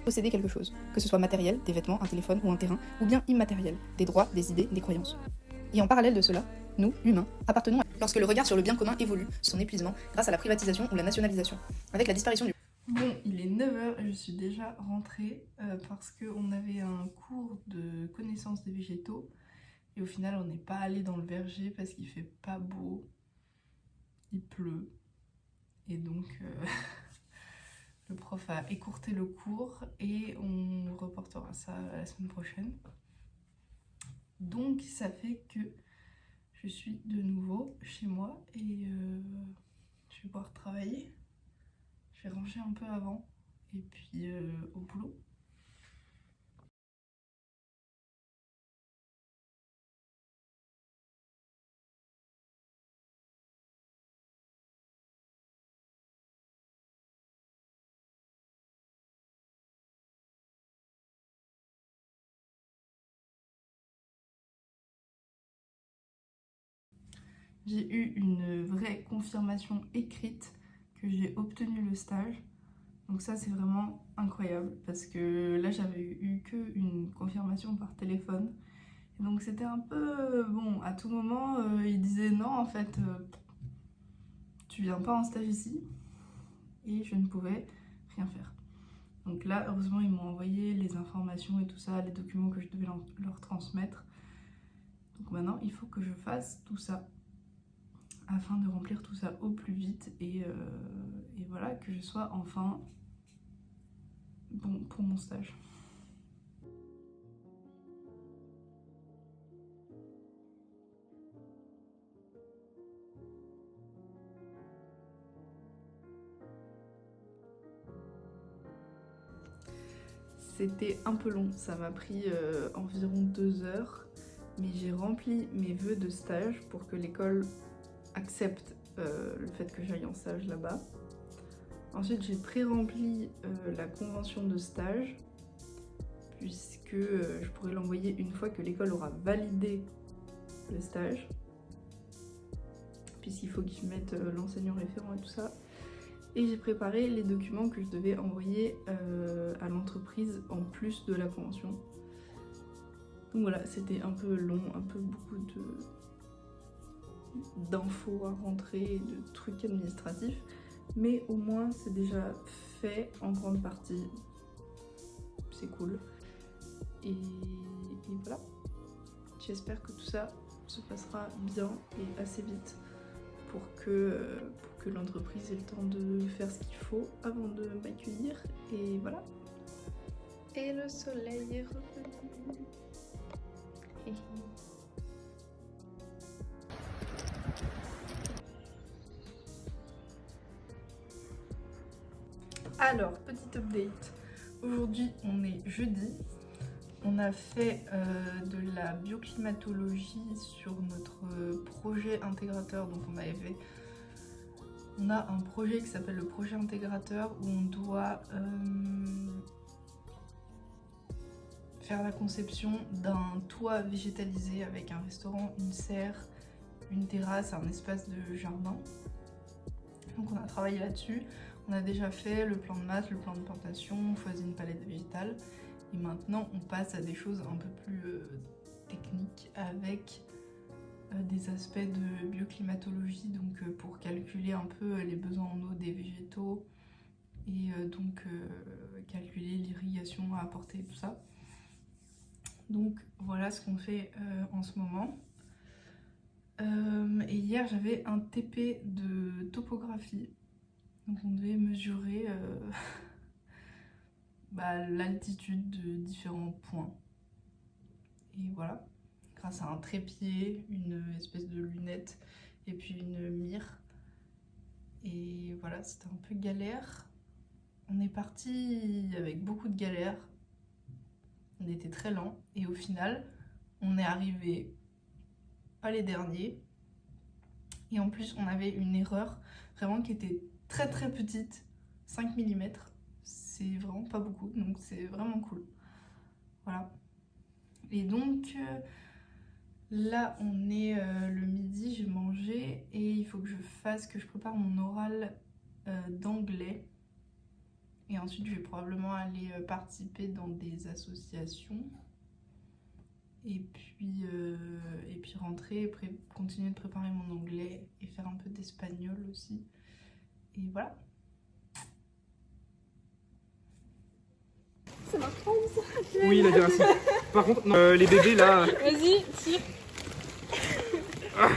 posséder quelque chose, que ce soit matériel, des vêtements, un téléphone ou un terrain, ou bien immatériel, des droits, des idées, des croyances. Et en parallèle de cela, nous, humains, appartenons à... Lorsque le regard sur le bien commun évolue, son épuisement, grâce à la privatisation ou la nationalisation, avec la disparition du... Bon, il est 9 h et je suis déjà rentrée parce qu'on avait un cours de connaissance des végétaux et au final on n'est pas allé dans le verger parce qu'il fait pas beau, il pleut et donc le prof a écourté le cours et on reportera ça la semaine prochaine. Donc ça fait que je suis de nouveau chez moi et je vais pouvoir travailler. Je vais ranger un peu avant et puis au boulot. J'ai eu une vraie confirmation écrite que j'ai obtenu le stage. Donc ça c'est vraiment incroyable parce que là j'avais eu qu'une confirmation par téléphone. Et donc c'était un peu... Bon, à tout moment ils disaient non en fait, tu viens pas en stage ici. Et je ne pouvais rien faire. Donc là heureusement ils m'ont envoyé les informations et tout ça, les documents que je devais leur transmettre. Donc maintenant il faut que je fasse tout ça afin de remplir tout ça au plus vite et voilà, que je sois enfin bon pour mon stage. C'était un peu long, ça m'a pris environ 2 heures, mais j'ai rempli mes vœux de stage pour que l'école accepte le fait que j'aille en stage là-bas. Ensuite, j'ai pré-rempli la convention de stage, puisque je pourrais l'envoyer une fois que l'école aura validé le stage, puisqu'il faut qu'ils mettent l'enseignant référent et tout ça. Et j'ai préparé les documents que je devais envoyer à l'entreprise en plus de la convention. Donc voilà, c'était un peu long, un peu beaucoup d'infos à rentrer et de trucs administratifs. Mais au moins c'est déjà fait en grande partie. C'est cool. Et voilà. J'espère que tout ça se passera bien et assez vite pour que l'entreprise ait le temps de faire ce qu'il faut avant de m'accueillir. Et voilà. Et le soleil est revenu. Alors, petit update. Aujourd'hui, on est jeudi. On a fait de la bioclimatologie sur notre projet intégrateur. Donc on a un projet qui s'appelle le projet intégrateur où on doit faire la conception d'un toit végétalisé avec un restaurant, une serre, une terrasse, un espace de jardin. Donc on a travaillé là-dessus. On a déjà fait le plan de masse, le plan de plantation, on choisit une palette végétale. Et maintenant on passe à des choses un peu plus techniques avec des aspects de bioclimatologie, donc pour calculer un peu les besoins en eau des végétaux et donc calculer l'irrigation à apporter et tout ça. Donc voilà ce qu'on fait en ce moment. Et hier j'avais un TP de topographie, donc on devait mesurer l'altitude de différents points. Et voilà, grâce à un trépied, une espèce de lunette et puis une mire. Et voilà, c'était un peu galère. On est parti avec beaucoup de galères. On était très lent et au final, on est arrivé pas les derniers. Et en plus, on avait une erreur vraiment qui était très très petite, 5 mm. C'est vraiment pas beaucoup, donc c'est vraiment cool. Voilà. Et donc là, on est le midi, j'ai mangé et il faut que je prépare mon oral d'anglais. Et ensuite, je vais probablement aller participer dans des associations. Et puis rentrer, continuer de préparer mon anglais et faire un peu d'espagnol aussi. Et voilà. C'est ma phrase. Oui, il a dit ainsi. Par contre, non, les bébés là. Vas-y, tire. Ah.